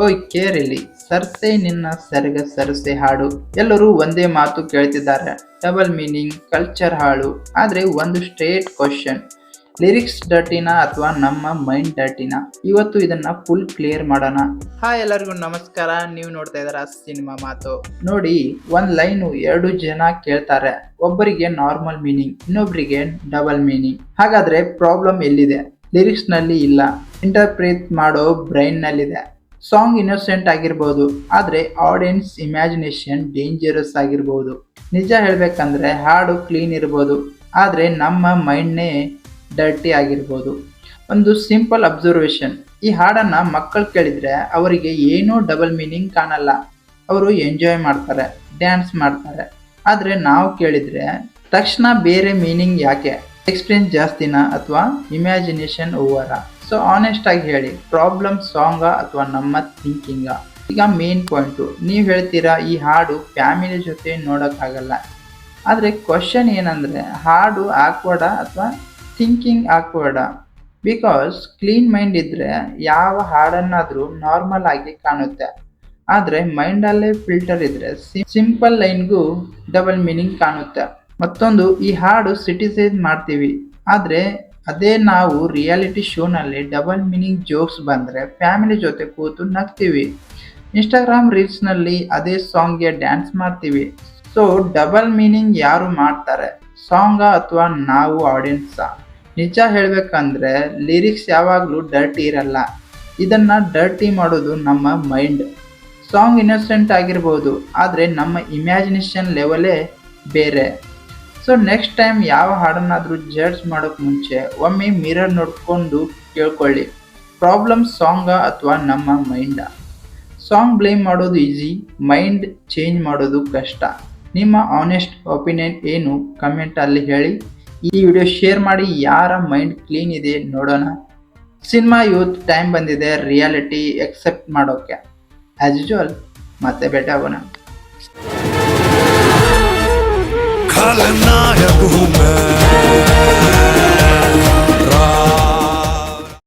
ಓಯ್ ಕೇರಿಲಿ ಸರ್ಸೆ ನಿನ್ನ ಸೆರಗ ಸರಸೆ ಹಾಡು. ಎಲ್ಲರೂ ಒಂದೇ ಮಾತು ಕೇಳ್ತಿದ್ದಾರೆ, ಡಬಲ್ ಮೀನಿಂಗ್, ಕಲ್ಚರ್ ಹಾಳು. ಆದ್ರೆ ಒಂದು ಸ್ಟ್ರೇಟ್ ಕ್ವಶನ್, ಲಿರಿಕ್ಸ್ ಡರ್ಟಿನಾ ಅಥವಾ ನಮ್ಮ ಮೈಂಡ್ ಡರ್ಟಿನಾ? ಇವತ್ತು ಇದನ್ನ ಫುಲ್ ಕ್ಲಿಯರ್ ಮಾಡೋಣ. ಹಾಯ್ ಎಲ್ಲರಿಗೂ ನಮಸ್ಕಾರ, ನೀವು ನೋಡ್ತಾ ಇದಾರ ಸಿನಿಮಾ ಮಾತು. ನೋಡಿ, ಒಂದ್ ಲೈನು ಎರಡು ಜನ ಕೇಳ್ತಾರೆ, ಒಬ್ಬರಿಗೆ ನಾರ್ಮಲ್ ಮೀನಿಂಗ್, ಇನ್ನೊಬ್ಬರಿಗೆ ಡಬಲ್ ಮೀನಿಂಗ್. ಹಾಗಾದ್ರೆ ಪ್ರಾಬ್ಲಮ್ ಎಲ್ಲಿದೆ? ಲಿರಿಕ್ಸ್ ನಲ್ಲಿ ಇಲ್ಲ, ಇಂಟರ್ಪ್ರೇಟ್ ಮಾಡೋ ಬ್ರೈನ್ ನಲ್ಲಿದೆ. ಸಾಂಗ್ ಇನ್ನೋಸೆಂಟ್ ಆಗಿರ್ಬೋದು, ಆದ್ರೆ ಆಡಿಯನ್ಸ್ ಇಮ್ಯಾಜಿನೇಷನ್ ಡೇಂಜರಸ್ ಆಗಿರ್ಬೋದು. ನಿಜ ಹೇಳ್ಬೇಕಂದ್ರೆ ಹಾಡು ಕ್ಲೀನ್ ಇರ್ಬೋದು, ಆದ್ರೆ ನಮ್ಮ ಮೈಂಡ್ನೇ ಡರ್ಟಿ ಆಗಿರ್ಬೋದು. ಒಂದು ಸಿಂಪಲ್ ಅಬ್ಸರ್ವೇಷನ್, ಈ ಹಾಡನ್ನ ಮಕ್ಕಳು ಕೇಳಿದ್ರೆ ಅವರಿಗೆ ಏನೂ ಡಬಲ್ ಮೀನಿಂಗ್ ಕಾಣಲ್ಲ. ಅವರು ಎಂಜಾಯ್ ಮಾಡ್ತಾರೆ, ಡ್ಯಾನ್ಸ್ ಮಾಡ್ತಾರೆ. ಆದ್ರೆ ನಾವು ಕೇಳಿದ್ರೆ ತಕ್ಷಣ ಬೇರೆ ಮೀನಿಂಗ್. ಯಾಕೆ? ಎಕ್ಸ್ಪೀರಿಯನ್ಸ್ ಜಾಸ್ತಿನಾ ಅಥವಾ ಇಮ್ಯಾಜಿನೇಷನ್ ಓವರಾ? ಸೊ ಆನೆಸ್ಟ್ ಆಗಿ ಹೇಳಿ, ಪ್ರಾಬ್ಲಮ್ ಸಾಂಗಾ ಅಥವಾ ನಮ್ಮ ಥಿಂಕಿಂಗಾ? ಈಗ ಮೇನ್ ಪಾಯಿಂಟು, ನೀವು ಹೇಳ್ತೀರಾ ಈ ಹಾಡು ಫ್ಯಾಮಿಲಿ ಜೊತೆ ನೋಡೋಕ್ಕಾಗಲ್ಲ. ಆದರೆ ಕ್ವಶನ್ ಏನಂದರೆ, ಹಾಡು ಆಕ್ವರ್ಡಾ ಅಥವಾ ಥಿಂಕಿಂಗ್ ಆಕ್ವರ್ಡಾ? ಬಿಕಾಸ್ ಕ್ಲೀನ್ ಮೈಂಡ್ ಇದ್ದರೆ ಯಾವ ಹಾಡನ್ನಾದರೂ ನಾರ್ಮಲ್ ಆಗಿ ಕಾಣುತ್ತೆ. ಆದರೆ ಮೈಂಡಲ್ಲೇ ಫಿಲ್ಟರ್ ಇದ್ದರೆ ಸಿಂಪಲ್ ಲೈನ್ಗೂ ಡಬಲ್ ಮೀನಿಂಗ್ ಕಾಣುತ್ತೆ. ಮತ್ತೊಂದು, ಈ ಹಾಡು ಸಿಟಿಸೈಸ್ ಮಾಡ್ತೀವಿ, ಆದರೆ ಅದೇ ನಾವು ರಿಯಾಲಿಟಿ ಶೋನಲ್ಲಿ ಡಬಲ್ ಮೀನಿಂಗ್ ಜೋಕ್ಸ್ ಬಂದರೆ ಫ್ಯಾಮಿಲಿ ಜೊತೆ ಕೂತು ನಗ್ತೀವಿ. ಇನ್ಸ್ಟಾಗ್ರಾಮ್ ರೀಲ್ಸ್ನಲ್ಲಿ ಅದೇ ಸಾಂಗ್ಗೆ ಡ್ಯಾನ್ಸ್ ಮಾಡ್ತೀವಿ. ಸೊ ಡಬಲ್ ಮೀನಿಂಗ್ ಯಾರು ಮಾಡ್ತಾರೆ, ಸಾಂಗಾ ಅಥವಾ ನಾವು ಆಡಿಯನ್ಸಾ? ನಿಜ ಹೇಳಬೇಕಂದ್ರೆ ಲಿರಿಕ್ಸ್ ಯಾವಾಗಲೂ ಡರ್ಟಿ ಇರಲ್ಲ, ಇದನ್ನು ಡರ್ಟಿ ಮಾಡೋದು ನಮ್ಮ ಮೈಂಡ್. ಸಾಂಗ್ ಇನ್ನೋಸೆಂಟ್ ಆಗಿರ್ಬೋದು, ಆದರೆ ನಮ್ಮ ಇಮ್ಯಾಜಿನೇಷನ್ ಲೆವೆಲೇ ಬೇರೆ. ಸೊ ನೆಕ್ಸ್ಟ್ ಟೈಮ್ ಯಾವ ಹಾಡನ್ನಾದರೂ ಜಡ್ಜ್ ಮಾಡೋಕ್ಕೆ ಮುಂಚೆ ಒಮ್ಮೆ ಮಿರರ್ ನೋಡ್ಕೊಂಡು ಕೇಳ್ಕೊಳ್ಳಿ, ಪ್ರಾಬ್ಲಮ್ ಸಾಂಗಾ ಅಥವಾ ನಮ್ಮ ಮೈಂಡಾ? ಸಾಂಗ್ ಬ್ಲೇಮ್ ಮಾಡೋದು ಈಸಿ, ಮೈಂಡ್ ಚೇಂಜ್ ಮಾಡೋದು ಕಷ್ಟ. ನಿಮ್ಮ ಆನೆಸ್ಟ್ ಒಪಿನಿಯನ್ ಏನು? ಕಮೆಂಟಲ್ಲಿ ಹೇಳಿ. ಈ ವಿಡಿಯೋ ಶೇರ್ ಮಾಡಿ, ಯಾರ ಮೈಂಡ್ ಕ್ಲೀನ್ ಇದೆ ನೋಡೋಣ. ಸಿನಿಮಾ ಯೂತ್, ಟೈಮ್ ಬಂದಿದೆ ರಿಯಾಲಿಟಿ ಎಕ್ಸೆಪ್ಟ್ ಮಾಡೋಕ್ಕೆ. ಆ್ಯಸ್ ಯೂಶುವಲ್ ಮತ್ತೆ ಭೇಟಿ ಆಗೋಣ. खलनायक हूँ मैं।